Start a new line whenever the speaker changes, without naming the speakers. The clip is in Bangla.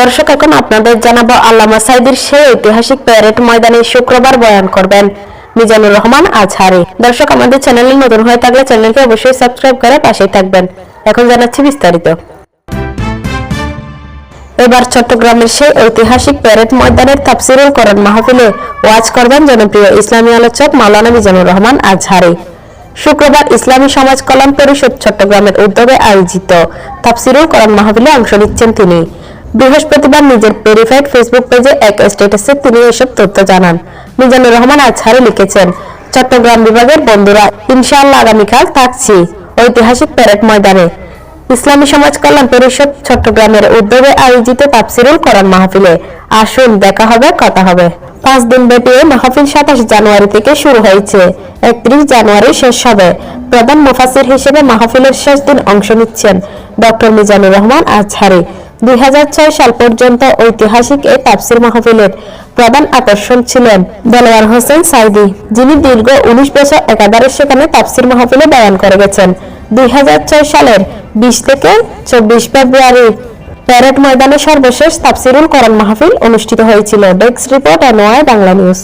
দর্শক, এখন আপনাদের জানাবো আল্লামা সাঈদীর সেই ঐতিহাসিক প্যারেড ময়দানে শুক্রবার বয়ান করবেন মিজানুর রহমান আজহারী। দর্শক, আমাদের চ্যানেলে নতুন হয়ে থাকলে চ্যানেলকে অবশ্যই সাবস্ক্রাইব করে পাশেই থাকবেন। এখন জানাচ্ছি বিস্তারিত। এবার চট্টগ্রামের সেই ঐতিহাসিক প্যারেড ময়দানের তাফসিরুল কোরআন মাহফিলে ওয়াজ করবেন জনপ্রিয় ইসলামী আলোচক মাওলানা মিজানুর রহমান আজহারী। শুক্রবার ইসলামী সমাজ কল্যাণ পরিষদ চট্টগ্রামের উদ্যোগে আয়োজিত তাফসিরুল কোরআন মাহফিলে অংশ নিচ্ছেন তিনি। বৃহস্পতিবার নিজের ভেরিফাইড ফেসবুক পেজে এক স্ট্যাটাসে তিনি এসব তথ্য জানান। মিজানুর রহমান আজহারী লিখেছেন, চট্টগ্রাম বিভাগের বন্ধুরা, ইনশাআল্লাহ আগামীকাল থাকছি ঐতিহাসিক প্যারেড ময়দানে। ইসলামী সমাজ কল্যাণ পরিষদ চট্টগ্রামের উদ্যোগে আয়োজিত তাফসিরুল কোরআন মাহফিলে আসুন, দেখা হবে, কথা হবে। 5 দিন ব্যাপী এই মাহফিল 27 জানুয়ারি থেকে শুরু হয়েছে, 31 জানুয়ারি শেষ হবে। প্রধান মুফাসসির হিসেবে মাহফিলের শেষ দিন অংশ নিচ্ছেন ডক্টর মিজানুর রহমান আজহারী। 2006 সাল পর্যন্ত ঐতিহাসিক এই তাফসির মাহফিলের প্রধান আকর্ষণ ছিলেন দেলোয়ার হোসেন সাঈদী, যিনি দীর্ঘ 19 বছর একাধারে সেখানে তাফসির মাহফিলে বয়ান করে গেছেন। 2006 সালের 20 থেকে 24 ফেব্রুয়ারি প্যারেড ময়দানে সর্বশেষ তাফসিরুল কোরআন মাহফিল অনুষ্ঠিত হয়েছিল। Desk report, NY Bangla news.